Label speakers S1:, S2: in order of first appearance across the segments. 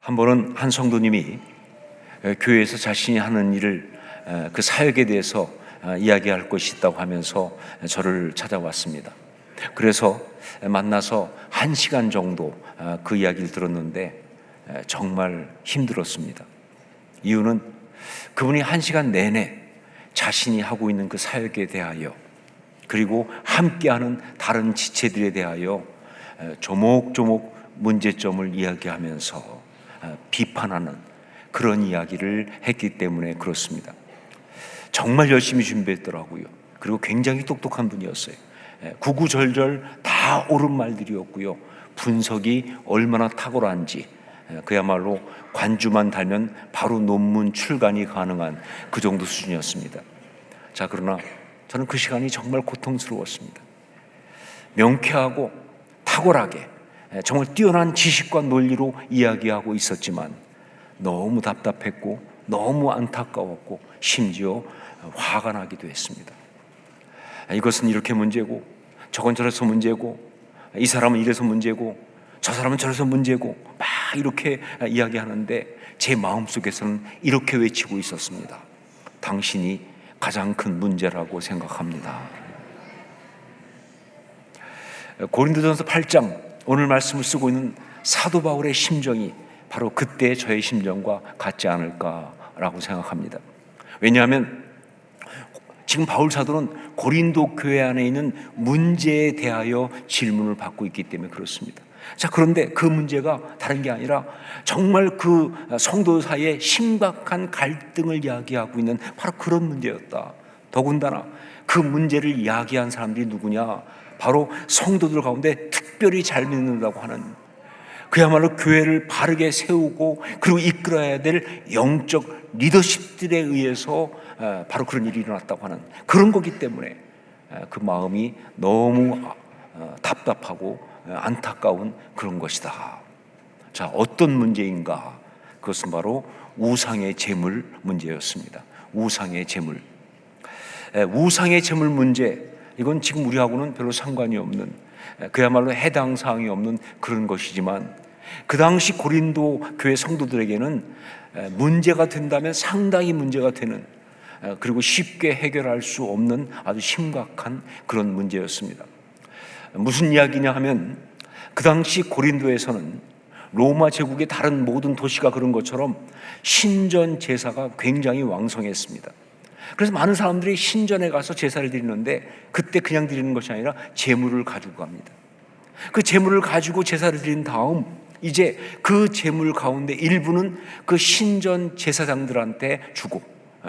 S1: 한 번은 한 성도님이 교회에서 자신이 하는 일을 그 사역에 대해서 이야기할 것이 있다고 하면서 저를 찾아왔습니다. 그래서 만나서 1시간 정도 그 이야기를 들었는데 정말 힘들었습니다. 이유는 그분이 1시간 내내 자신이 하고 있는 그 사역에 대하여, 그리고 함께하는 다른 지체들에 대하여 조목조목 문제점을 이야기하면서 비판하는 그런 이야기를 했기 때문에 그렇습니다. 정말 열심히 준비했더라고요. 그리고 굉장히 똑똑한 분이었어요. 구구절절 다 옳은 말들이었고요. 분석이 얼마나 탁월한지, 그야말로 관주만 달면 바로 논문 출간이 가능한 그 정도 수준이었습니다. 자, 그러나 저는 그 시간이 정말 고통스러웠습니다. 명쾌하고 탁월하게 정말 뛰어난 지식과 논리로 이야기하고 있었지만 너무 답답했고 너무 안타까웠고 심지어 화가 나기도 했습니다. 이것은 이렇게 문제고, 저건 저래서 문제고, 이 사람은 이래서 문제고, 저 사람은 저래서 문제고, 막 이렇게 이야기하는데 제 마음속에서는 이렇게 외치고 있었습니다. 당신이 가장 큰 문제라고 생각합니다. 고린도전서 8장, 오늘 말씀을 쓰고 있는 사도 바울의 심정이 바로 그때 저의 심정과 같지 않을까라고 생각합니다. 왜냐하면 지금 바울 사도는 고린도 교회 안에 있는 문제에 대하여 질문을 받고 있기 때문에 그렇습니다. 자, 그런데 그 문제가 다른 게 아니라 정말 그 성도 사이에 심각한 갈등을 이야기하고 있는 바로 그런 문제였다. 더군다나 그 문제를 이야기한 사람들이 누구냐? 바로 성도들 가운데 특별히 잘 믿는다고 하는, 그야말로 교회를 바르게 세우고 그리고 이끌어야 될 영적 리더십들에 의해서 바로 그런 일이 일어났다고 하는 그런 거기 때문에 그 마음이 너무 답답하고 안타까운 그런 것이다. 자, 어떤 문제인가? 그것은 바로 우상의 제물 문제였습니다. 우상의 제물. 우상의 제물 문제, 이건 지금 우리하고는 별로 상관이 없는, 그야말로 해당 사항이 없는 그런 것이지만 그 당시 고린도 교회 성도들에게는 문제가 된다면 상당히 문제가 되는, 그리고 쉽게 해결할 수 없는 아주 심각한 그런 문제였습니다. 무슨 이야기냐 하면 그 당시 고린도에서는 로마 제국의 다른 모든 도시가 그런 것처럼 신전 제사가 굉장히 왕성했습니다. 그래서 많은 사람들이 신전에 가서 제사를 드리는데 그때 그냥 드리는 것이 아니라 제물을 가지고 갑니다. 그 제물을 가지고 제사를 드린 다음 이제 그 제물 가운데 일부는 그 신전 제사장들한테 주고,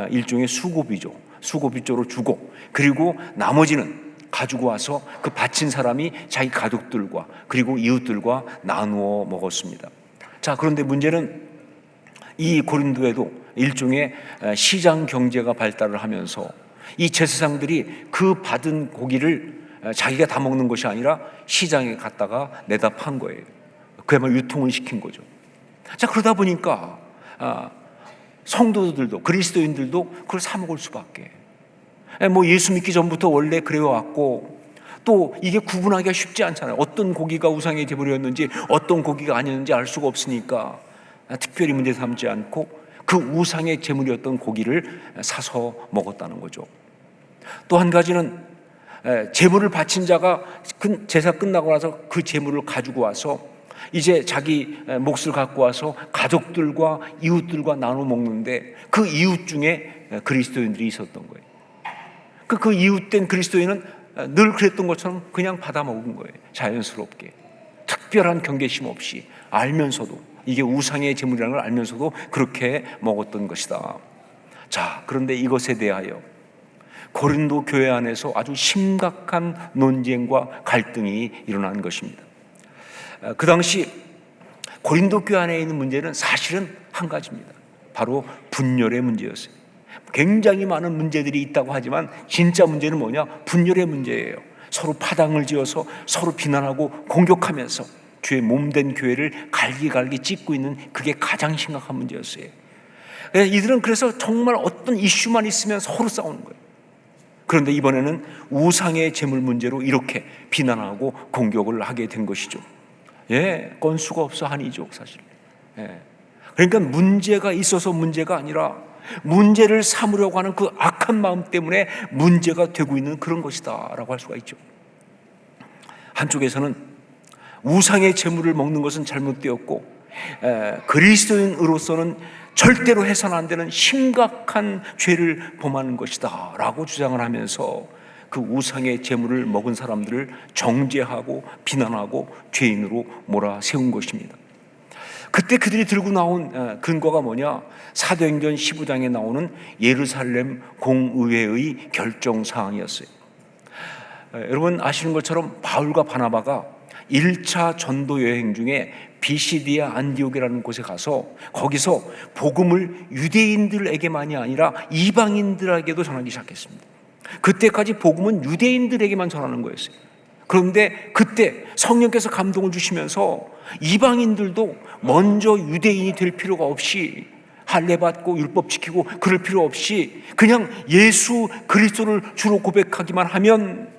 S1: 일종의 수고비죠. 수고비조로 주고, 그리고 나머지는 가지고 와서 그 바친 사람이 자기 가족들과 그리고 이웃들과 나누어 먹었습니다. 자, 그런데 문제는 이 고린도에도 일종의 시장 경제가 발달을 하면서 이 제사장들이 그 받은 고기를 자기가 다 먹는 것이 아니라 시장에 갔다가 내다 판 거예요. 그야말로 유통을 시킨 거죠. 자, 그러다 보니까 성도들도, 그리스도인들도 그걸 사 먹을 수밖에. 예수 믿기 전부터 원래 그래왔고, 또 이게 구분하기가 쉽지 않잖아요. 어떤 고기가 우상의 제물이었는지 어떤 고기가 아니었는지 알 수가 없으니까 특별히 문제 삼지 않고 그 우상의 제물이었던 고기를 사서 먹었다는 거죠. 또 한 가지는 제물을 바친 자가 제사 끝나고 나서 그 제물을 가지고 와서 이제 자기 몫을 갖고 와서 가족들과 이웃들과 나눠 먹는데 그 이웃 중에 그리스도인들이 있었던 거예요. 그 이웃된 그리스도인은 늘 그랬던 것처럼 그냥 받아 먹은 거예요. 자연스럽게, 특별한 경계심 없이, 알면서도, 이게 우상의 제물이라는 걸 알면서도 그렇게 먹었던 것이다. 자, 그런데 이것에 대하여 고린도 교회 안에서 아주 심각한 논쟁과 갈등이 일어난 것입니다. 그 당시 고린도 교회 안에 있는 문제는 사실은 한 가지입니다. 바로 분열의 문제였어요. 굉장히 많은 문제들이 있다고 하지만 진짜 문제는 뭐냐? 분열의 문제예요. 서로 파당을 지어서 서로 비난하고 공격하면서 주의 몸된 교회를 갈기갈기 찢고 있는, 그게 가장 심각한 문제였어요. 이들은 그래서 정말 어떤 이슈만 있으면 서로 싸우는 거예요. 그런데 이번에는 우상의 제물 문제로 이렇게 비난하고 공격을 하게 된 것이죠. 건수가 없어 한이족 사실. 그러니까 문제가 있어서 문제가 아니라 문제를 삼으려고 하는 그 악한 마음 때문에 문제가 되고 있는 그런 것이다 라고 할 수가 있죠. 한쪽에서는 우상의 재물을 먹는 것은 잘못되었고 그리스도인으로서는 절대로 해서는 안 되는 심각한 죄를 범하는 것이다 라고 주장을 하면서 그 우상의 재물을 먹은 사람들을 정죄하고 비난하고 죄인으로 몰아세운 것입니다. 그때 그들이 들고 나온 근거가 뭐냐? 사도행전 15장에 나오는 예루살렘 공의회의 결정사항이었어요. 여러분 아시는 것처럼 바울과 바나바가 1차 전도 여행 중에 비시디아 안디옥이라는 곳에 가서 거기서 복음을 유대인들에게만이 아니라 이방인들에게도 전하기 시작했습니다. 그때까지 복음은 유대인들에게만 전하는 거였어요. 그런데 그때 성령께서 감동을 주시면서 이방인들도 먼저 유대인이 될 필요가 없이 할례 받고 율법 지키고 그럴 필요 없이 그냥 예수 그리스도를 주로 고백하기만 하면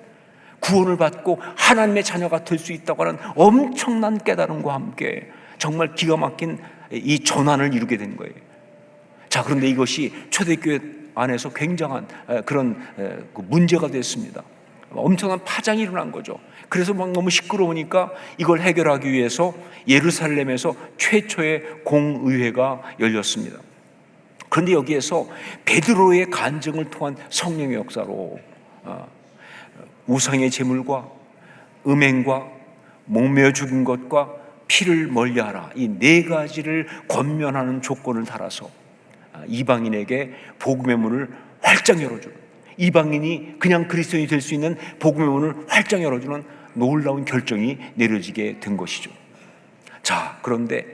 S1: 구원을 받고 하나님의 자녀가 될 수 있다고 하는 엄청난 깨달음과 함께 정말 기가 막힌 이 전환을 이루게 된 거예요. 자, 그런데 이것이 초대교회 안에서 굉장한 그런 문제가 됐습니다. 엄청난 파장이 일어난 거죠. 그래서 막 너무 시끄러우니까 이걸 해결하기 위해서 예루살렘에서 최초의 공의회가 열렸습니다. 그런데 여기에서 베드로의 간증을 통한 성령의 역사로 우상의 제물과 음행과 목매어 죽인 것과 피를 멀리하라, 이 네 가지를 권면하는 조건을 달아서 이방인에게 복음의 문을 활짝 열어주는, 이방인이 그냥 그리스도인이 될 수 있는 복음의 문을 활짝 열어주는 놀라운 결정이 내려지게 된 것이죠. 자, 그런데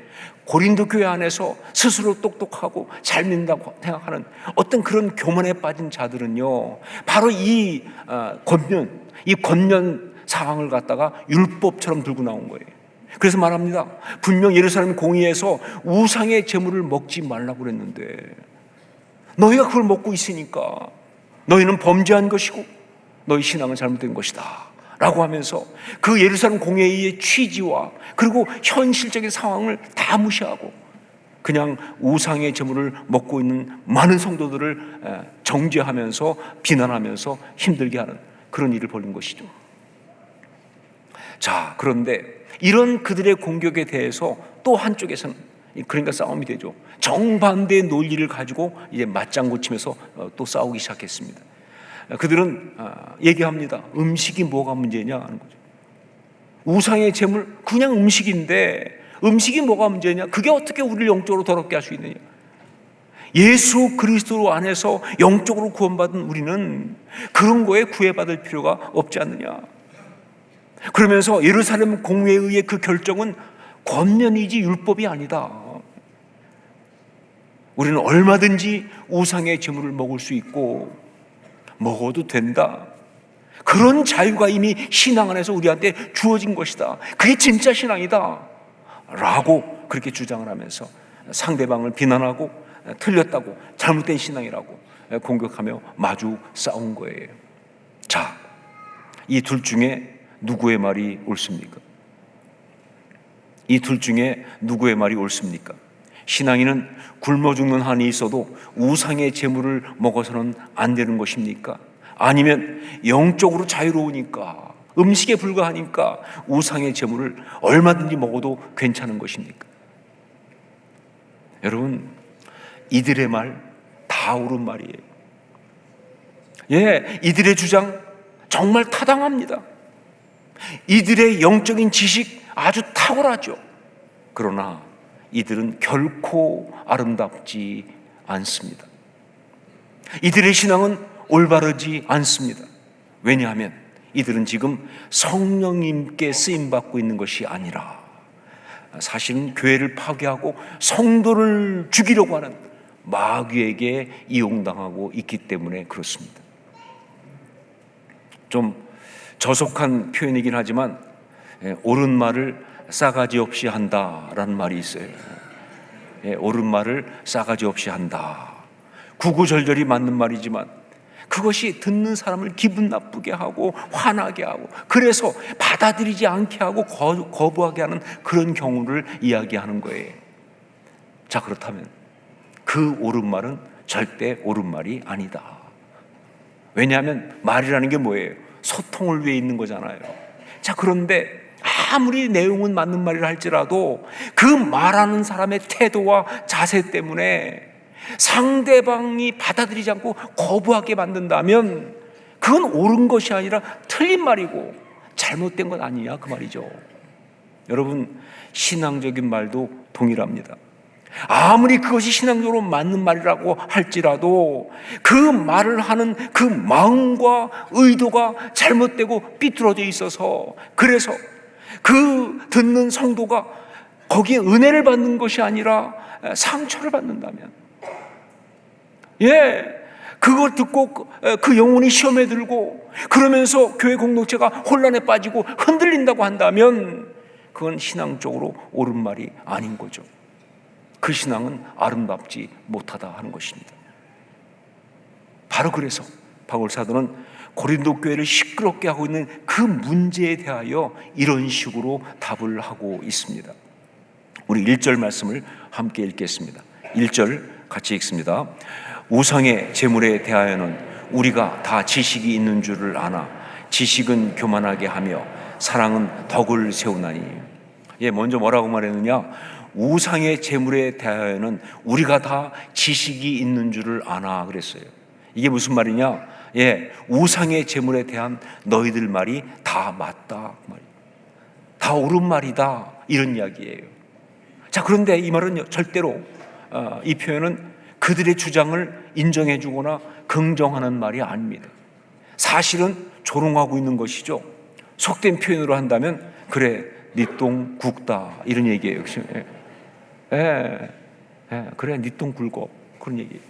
S1: 고린도 교회 안에서 스스로 똑똑하고 잘 믿는다고 생각하는 어떤 그런 교만에 빠진 자들은요, 바로 이 권면 사항을 갖다가 율법처럼 들고 나온 거예요. 그래서 말합니다. 분명 예루살렘 공의에서 우상의 제물을 먹지 말라고 그랬는데 너희가 그걸 먹고 있으니까 너희는 범죄한 것이고 너희 신앙은 잘못된 것이다 라고 하면서 그 예루살렘 공회의 취지와 그리고 현실적인 상황을 다 무시하고 그냥 우상의 제물을 먹고 있는 많은 성도들을 정죄하면서 비난하면서 힘들게 하는 그런 일을 벌인 것이죠. 자, 그런데 이런 그들의 공격에 대해서 또 한쪽에서는, 그러니까 싸움이 되죠. 정반대의 논리를 가지고 이제 맞장구 치면서 또 싸우기 시작했습니다. 그들은 얘기합니다. 음식이 뭐가 문제냐 하는 거죠. 우상의 제물 그냥 음식인데 음식이 뭐가 문제냐? 그게 어떻게 우리를 영적으로 더럽게 할 수 있느냐? 예수 그리스도 안에서 영적으로 구원받은 우리는 그런 거에 구애받을 필요가 없지 않느냐? 그러면서 예루살렘 공회의의 그 결정은 권면이지 율법이 아니다. 우리는 얼마든지 우상의 제물을 먹을 수 있고 먹어도 된다. 그런 자유가 이미 신앙 안에서 우리한테 주어진 것이다. 그게 진짜 신앙이다 라고 그렇게 주장을 하면서 상대방을 비난하고 틀렸다고 잘못된 신앙이라고 공격하며 마주 싸운 거예요. 자, 이 둘 중에 누구의 말이 옳습니까? 이 둘 중에 누구의 말이 옳습니까? 신앙인은 굶어 죽는 한이 있어도 우상의 제물을 먹어서는 안 되는 것입니까? 아니면 영적으로 자유로우니까 음식에 불과하니까 우상의 제물을 얼마든지 먹어도 괜찮은 것입니까? 여러분, 이들의 말 다 옳은 말이에요. 예, 이들의 주장 정말 타당합니다. 이들의 영적인 지식 아주 탁월하죠. 그러나 이들은 결코 아름답지 않습니다. 이들의 신앙은 올바르지 않습니다. 왜냐하면 이들은 지금 성령님께 쓰임받고 있는 것이 아니라 사실은 교회를 파괴하고 성도를 죽이려고 하는 마귀에게 이용당하고 있기 때문에 그렇습니다. 좀 저속한 표현이긴 하지만 옳은 말을 싸가지 없이 한다라는 말이 있어요. 옳은 말을 싸가지 없이 한다. 구구절절이 맞는 말이지만 그것이 듣는 사람을 기분 나쁘게 하고 화나게 하고 그래서 받아들이지 않게 하고 거부하게 하는 그런 경우를 이야기하는 거예요. 자, 그렇다면 그 옳은 말은 절대 옳은 말이 아니다. 왜냐하면 말이라는 게 뭐예요? 소통을 위해 있는 거잖아요. 자, 그런데 아무리 내용은 맞는 말이라 할지라도 그 말하는 사람의 태도와 자세 때문에 상대방이 받아들이지 않고 거부하게 만든다면 그건 옳은 것이 아니라 틀린 말이고 잘못된 건 아니냐, 그 말이죠. 여러분, 신앙적인 말도 동일합니다. 아무리 그것이 신앙적으로 맞는 말이라고 할지라도 그 말을 하는 그 마음과 의도가 잘못되고 삐뚤어져 있어서, 그래서 그 듣는 성도가 거기에 은혜를 받는 것이 아니라 상처를 받는다면, 그걸 듣고 그 영혼이 시험에 들고 그러면서 교회 공동체가 혼란에 빠지고 흔들린다고 한다면 그건 신앙적으로 옳은 말이 아닌 거죠. 그 신앙은 아름답지 못하다 하는 것입니다. 바로 그래서 바울 사도는 고린도 교회를 시끄럽게 하고 있는 그 문제에 대하여 이런 식으로 답을 하고 있습니다. 우리 1절 말씀을 함께 읽겠습니다. 1절 같이 읽습니다. 우상의 재물에 대하여는 우리가 다 지식이 있는 줄을 아나 지식은 교만하게 하며 사랑은 덕을 세우나니. 먼저 뭐라고 말했느냐? 우상의 재물에 대하여는 우리가 다 지식이 있는 줄을 아나 그랬어요. 이게 무슨 말이냐? 우상의 재물에 대한 너희들 말이 다 맞다, 다 옳은 말이다, 이런 이야기예요. 자, 그런데 이 말은 절대로 이 표현은 그들의 주장을 인정해 주거나 긍정하는 말이 아닙니다. 사실은 조롱하고 있는 것이죠. 속된 표현으로 한다면 그래, 네 똥 굵다, 이런 얘기예요. 그래, 네 똥 굵어, 그런 얘기예요.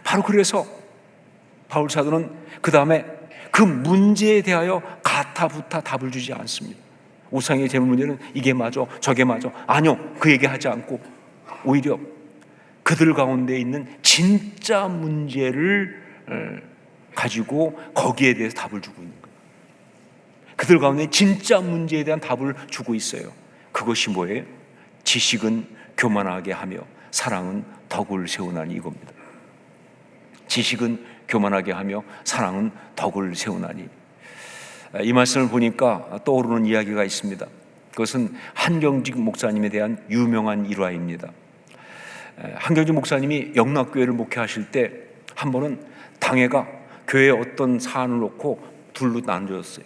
S1: 바로 그래서 바울 사도는 그 다음에 그 문제에 대하여 가타부타 답을 주지 않습니다. 우상의 재물 문제는 이게 맞아, 저게 맞아, 아니요, 그 얘기하지 않고 오히려 그들 가운데 있는 진짜 문제를 가지고 거기에 대해서 답을 주고 있는 거예요. 그들 가운데 진짜 문제에 대한 답을 주고 있어요. 그것이 뭐예요? 지식은 교만하게 하며 사랑은 덕을 세우나니, 이겁니다. 지식은 교만하게 하며 사랑은 덕을 세우나니. 이 말씀을 보니까 떠오르는 이야기가 있습니다. 그것은 한경직 목사님에 대한 유명한 일화입니다. 한경직 목사님이 영락교회를 목회하실 때 한 번은 당회가 교회에 어떤 사안을 놓고 둘로 나눠졌어요.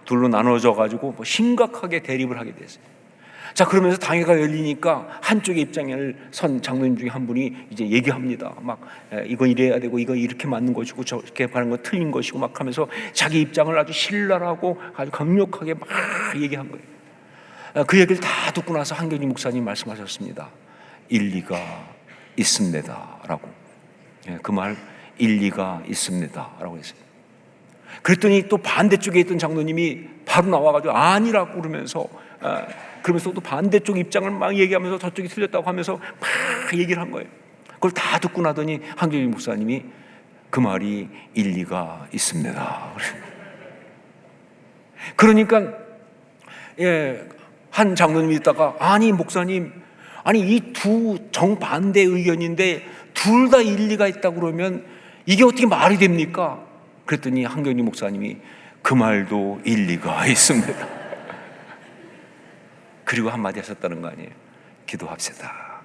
S1: 둘로 나눠져 가지고 심각하게 대립을 하게 됐어요. 자, 그러면서 당회가 열리니까 한쪽의 입장을 선 장로님 중에 한 분이 이제 얘기합니다. 막 이건 이래야 되고 이건 이렇게 맞는 것이고 저렇게 하는 건 틀린 것이고 막 하면서 자기 입장을 아주 신랄하고 아주 강력하게 막 얘기한 거예요. 그 얘기를 다 듣고 나서 한경직 목사님 말씀하셨습니다. 일리가 있습니다 라고. 그 말, 일리가 있습니다 라고 했어요. 그랬더니 또 반대쪽에 있던 장로님이 바로 나와가지고 아니라고 그러면서 또 반대쪽 입장을 막 얘기하면서 저쪽이 틀렸다고 하면서 막 얘기를 한 거예요. 그걸 다 듣고 나더니 한경직 목사님이 그 말이 일리가 있습니다. 그러니까 한 장로님이 있다가 아니 목사님, 아니 이 두 정반대 의견인데 둘 다 일리가 있다고 그러면 이게 어떻게 말이 됩니까? 그랬더니 한경직 목사님이 그 말도 일리가 있습니다. 그리고 한마디 하셨다는 거 아니에요? 기도합시다.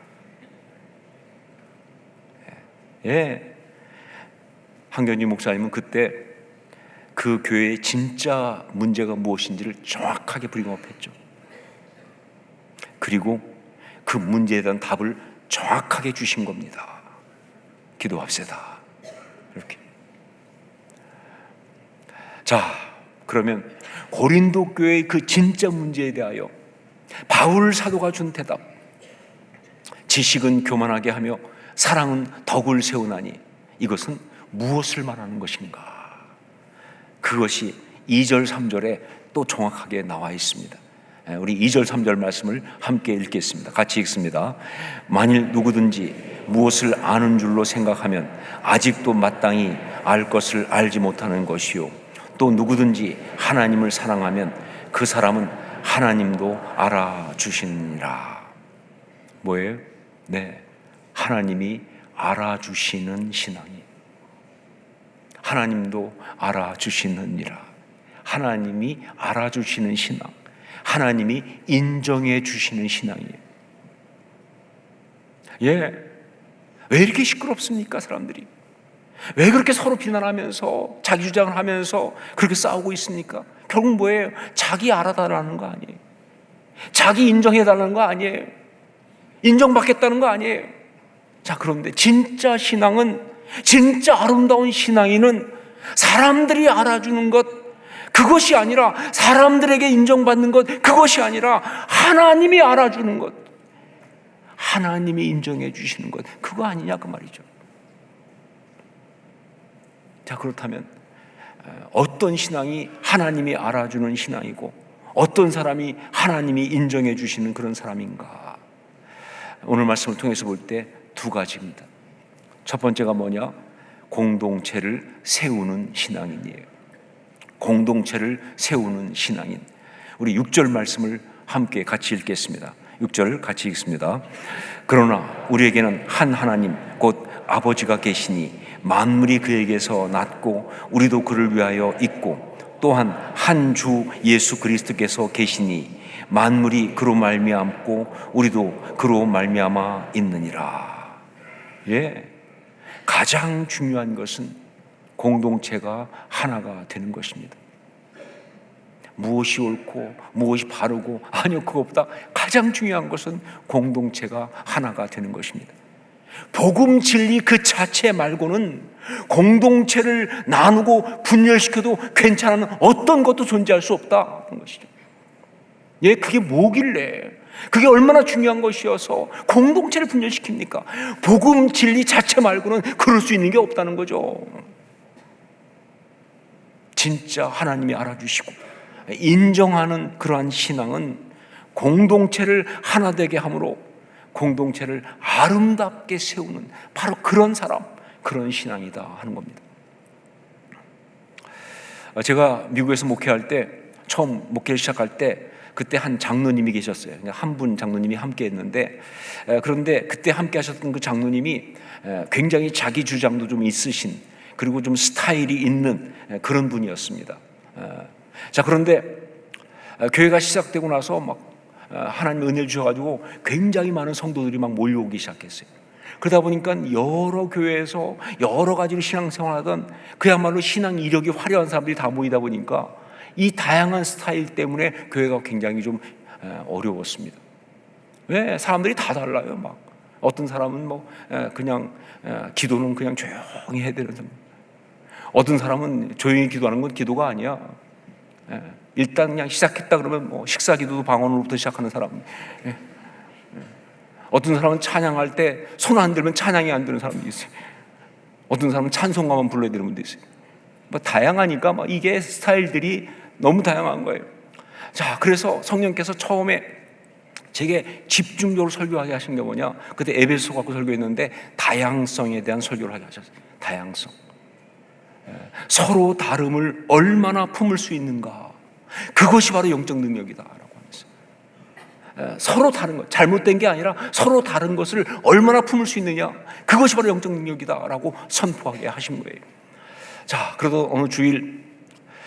S1: 한경직 목사님은 그때 그 교회의 진짜 문제가 무엇인지를 정확하게 브리핑업했죠. 그리고 그 문제에 대한 답을 정확하게 주신 겁니다. 기도합시다. 이렇게. 자, 그러면 고린도 교회의 그 진짜 문제에 대하여 바울 사도가 준 대답, 지식은 교만하게 하며 사랑은 덕을 세우나니, 이것은 무엇을 말하는 것인가? 그것이 2절 3절에 또 정확하게 나와 있습니다. 우리 2절 3절 말씀을 함께 읽겠습니다. 같이 읽습니다. 만일 누구든지 무엇을 아는 줄로 생각하면 아직도 마땅히 알 것을 알지 못하는 것이요, 또 누구든지 하나님을 사랑하면 그 사람은 하나님도 알아주시니라. 뭐예요? 네, 하나님이 알아주시는 신앙이. 하나님도 알아주시느니라. 하나님이 알아주시는 신앙, 하나님이 인정해 주시는 신앙이에요. 예, 왜 이렇게 시끄럽습니까, 사람들이? 왜 그렇게 서로 비난하면서 자기 주장을 하면서 그렇게 싸우고 있습니까? 결국 뭐예요? 자기 알아달라는 거 아니에요. 자기 인정해달라는 거 아니에요. 인정받겠다는 거 아니에요. 자, 그런데 진짜 신앙은, 진짜 아름다운 신앙인은 사람들이 알아주는 것, 그것이 아니라, 사람들에게 인정받는 것, 그것이 아니라 하나님이 알아주는 것, 하나님이 인정해 주시는 것, 그거 아니냐 그 말이죠. 자, 그렇다면 어떤 신앙이 하나님이 알아주는 신앙이고 어떤 사람이 하나님이 인정해 주시는 그런 사람인가? 오늘 말씀을 통해서 볼 때 두 가지입니다. 첫 번째가 뭐냐? 공동체를 세우는 신앙인이에요. 공동체를 세우는 신앙인. 우리 6절 말씀을 함께 같이 읽겠습니다. 6절 같이 읽습니다. 그러나 우리에게는 한 하나님 곧 아버지가 계시니 만물이 그에게서 났고 우리도 그를 위하여 있고 또한 한 주 예수 그리스도께서 계시니 만물이 그로 말미암고 우리도 그로 말미암아 있느니라. 예, 가장 중요한 것은 공동체가 하나가 되는 것입니다. 무엇이 옳고 무엇이 바르고, 아니요, 그것보다 가장 중요한 것은 공동체가 하나가 되는 것입니다. 복음 진리 그 자체 말고는 공동체를 나누고 분열시켜도 괜찮은 어떤 것도 존재할 수 없다는 것이죠. 예, 그게 뭐길래, 그게 얼마나 중요한 것이어서 공동체를 분열시킵니까? 복음 진리 자체 말고는 그럴 수 있는 게 없다는 거죠. 진짜 하나님이 알아주시고 인정하는 그러한 신앙은 공동체를 하나 되게 함으로 공동체를 아름답게 세우는 바로 그런 사람, 그런 신앙이다 하는 겁니다. 제가 미국에서 목회할 때, 처음 목회를 시작할 때 그때 한 장로님이 계셨어요. 한 분 장로님이 함께 했는데, 그런데 그때 함께 하셨던 그 장로님이 굉장히 자기 주장도 좀 있으신, 그리고 좀 스타일이 있는 그런 분이었습니다. 자, 그런데 교회가 시작되고 나서 막 하나님 은혜를 주셔가지고 굉장히 많은 성도들이 막 몰려오기 시작했어요. 그러다 보니까 여러 교회에서 여러 가지로 신앙생활하던 그야말로 신앙 이력이 화려한 사람들이 다 모이다 보니까 이 다양한 스타일 때문에 교회가 굉장히 좀 어려웠습니다. 왜? 사람들이 다 달라요. 막 어떤 사람은 뭐 그냥 기도는 그냥 조용히 해야 되는 사람, 어떤 사람은 조용히 기도하는 건 기도가 아니야. 일단 그냥 시작했다 그러면 뭐 식사 기도도 방언으로부터 시작하는 사람. 어떤 사람은 찬양할 때 손 안 들면 찬양이 안 되는 사람도 있어요. 어떤 사람은 찬송가만 불러야 되는 분도 있어요. 뭐 다양하니까 뭐 이게 스타일들이 너무 다양한 거예요. 자, 그래서 성령께서 처음에 제게 집중적으로 설교하게 하신 게 뭐냐? 그때 에베소 갖고 설교했는데 다양성에 대한 설교를 하게 하셨어요. 다양성. 서로 다름을 얼마나 품을 수 있는가, 그것이 바로 영적 능력이다라고 하면서, 서로 다른 것, 잘못된 게 아니라 서로 다른 것을 얼마나 품을 수 있느냐, 그것이 바로 영적 능력이다라고 선포하게 하신 거예요. 자, 그래도 어느 주일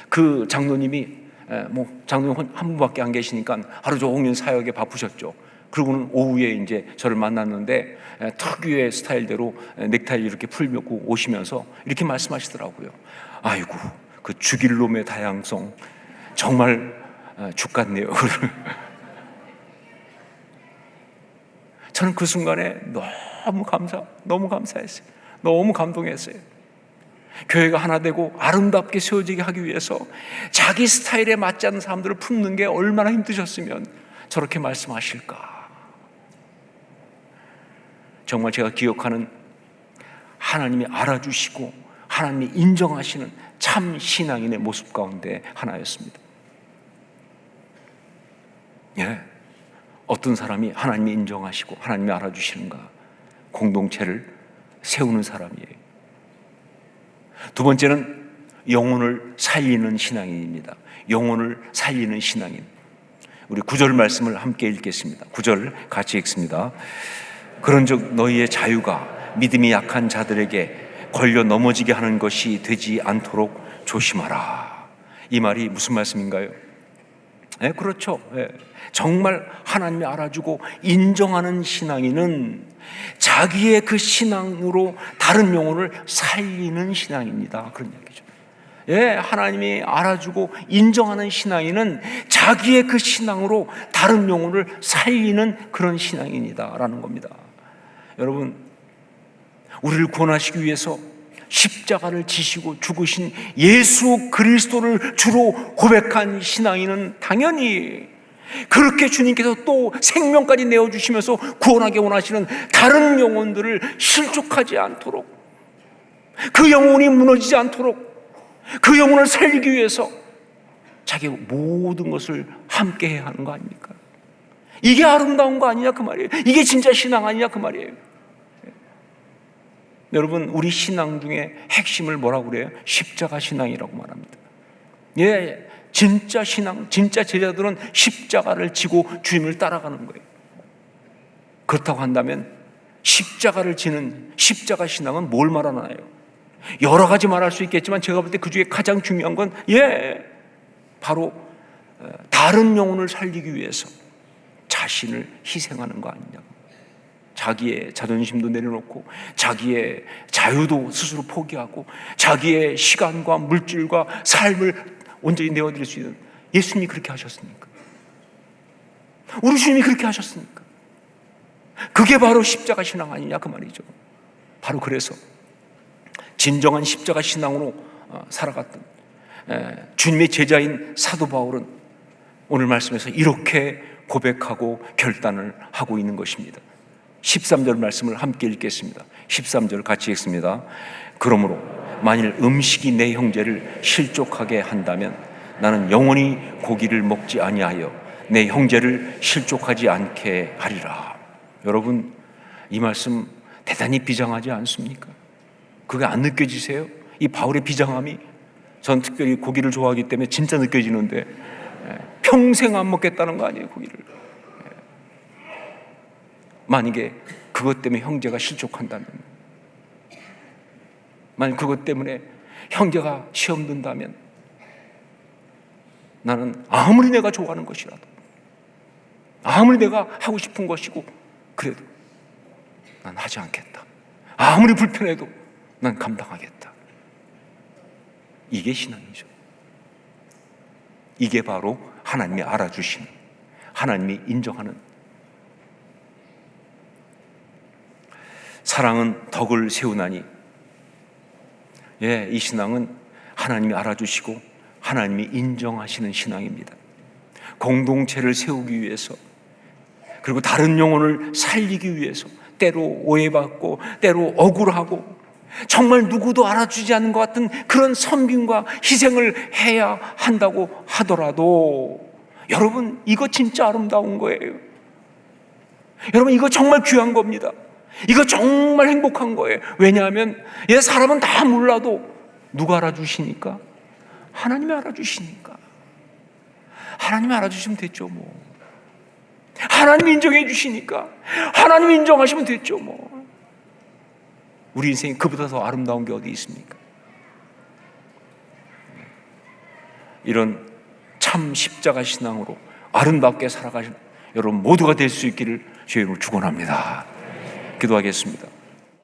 S1: 그 장로님이 뭐 장로님 한 분밖에 안 계시니까 하루 종일 사역에 바쁘셨죠. 그러고는 오후에 이제 저를 만났는데 특유의 스타일대로 넥타이 이렇게 풀고 오시면서 이렇게 말씀하시더라고요. 아이고, 그 죽일 놈의 다양성 정말 죽같네요. 저는 그 순간에 너무 감사했어요. 너무 감동했어요. 교회가 하나 되고 아름답게 세워지게 하기 위해서 자기 스타일에 맞지 않는 사람들을 품는 게 얼마나 힘드셨으면 저렇게 말씀하실까. 정말 제가 기억하는 하나님이 알아주시고 하나님이 인정하시는 참 신앙인의 모습 가운데 하나였습니다. 예, 어떤 사람이 하나님이 인정하시고 하나님이 알아주시는가? 공동체를 세우는 사람이에요. 두 번째는 영혼을 살리는 신앙인입니다. 영혼을 살리는 신앙인. 우리 9절 말씀을 함께 읽겠습니다. 9절 같이 읽습니다. 그런즉 너희의 자유가 믿음이 약한 자들에게 걸려 넘어지게 하는 것이 되지 않도록 조심하라. 이 말이 무슨 말씀인가요? 그렇죠. 정말 하나님이 알아주고 인정하는 신앙인은 자기의 그 신앙으로 다른 영혼을 살리는 신앙입니다. 그런 얘기죠. 하나님이 알아주고 인정하는 신앙인은 자기의 그 신앙으로 다른 영혼을 살리는 그런 신앙인이다라는 겁니다. 여러분, 우리를 구원하시기 위해서 십자가를 지시고 죽으신 예수 그리스도를 주로 고백한 신앙인은 당연히 그렇게 주님께서 또 생명까지 내어주시면서 구원하게 원하시는 다른 영혼들을 실족하지 않도록, 그 영혼이 무너지지 않도록, 그 영혼을 살리기 위해서 자기 모든 것을 함께 해야 하는 거 아닙니까? 이게 아름다운 거 아니냐 그 말이에요. 이게 진짜 신앙 아니냐 그 말이에요. 여러분, 우리 신앙 중에 핵심을 뭐라고 그래요? 십자가 신앙이라고 말합니다. 진짜 신앙, 진짜 제자들은 십자가를 지고 주님을 따라가는 거예요. 그렇다고 한다면 십자가를 지는 십자가 신앙은 뭘 말하나요? 여러 가지 말할 수 있겠지만 제가 볼 때 그 중에 가장 중요한 건 바로 다른 영혼을 살리기 위해서 자신을 희생하는 거 아니냐고. 자기의 자존심도 내려놓고 자기의 자유도 스스로 포기하고 자기의 시간과 물질과 삶을 온전히 내어드릴 수 있는, 예수님이 그렇게 하셨으니까, 우리 주님이 그렇게 하셨으니까 그게 바로 십자가 신앙 아니냐 그 말이죠. 바로 그래서 진정한 십자가 신앙으로 살아갔던 주님의 제자인 사도 바울은 오늘 말씀에서 이렇게 고백하고 결단을 하고 있는 것입니다. 13절 말씀을 함께 읽겠습니다. 13절 같이 읽습니다. 그러므로 만일 음식이 내 형제를 실족하게 한다면 나는 영원히 고기를 먹지 아니하여 내 형제를 실족하지 않게 하리라. 여러분, 이 말씀 대단히 비장하지 않습니까? 그게 안 느껴지세요? 이 바울의 비장함이, 전 특별히 고기를 좋아하기 때문에 진짜 느껴지는데, 평생 안 먹겠다는 거 아니에요, 고기를. 만약에 그것 때문에 형제가 실족한다면, 만약 그것 때문에 형제가 시험 든다면 나는 아무리 내가 좋아하는 것이라도, 아무리 내가 하고 싶은 것이고 그래도 난 하지 않겠다. 아무리 불편해도 난 감당하겠다. 이게 신앙이죠. 이게 바로 하나님이 알아주시는, 하나님이 인정하는, 사랑은 덕을 세우나니, 이 신앙은 하나님이 알아주시고 하나님이 인정하시는 신앙입니다. 공동체를 세우기 위해서, 그리고 다른 영혼을 살리기 위해서 때로 오해받고 때로 억울하고 정말 누구도 알아주지 않는 것 같은 그런 섬김과 희생을 해야 한다고 하더라도, 여러분, 이거 진짜 아름다운 거예요. 여러분, 이거 정말 귀한 겁니다. 이거 정말 행복한 거예요. 왜냐하면 사람은 다 몰라도 누가 알아주시니까? 하나님이 알아주시니까. 하나님이 알아주시면 됐죠 뭐. 하나님이 인정해 주시니까 하나님이 인정하시면 됐죠 뭐. 우리 인생이 그보다 더 아름다운 게 어디 있습니까? 이런 참 십자가 신앙으로 아름답게 살아가신 여러분 모두가 될 수 있기를 주의 이름으로 축원합니다. 기도하겠습니다.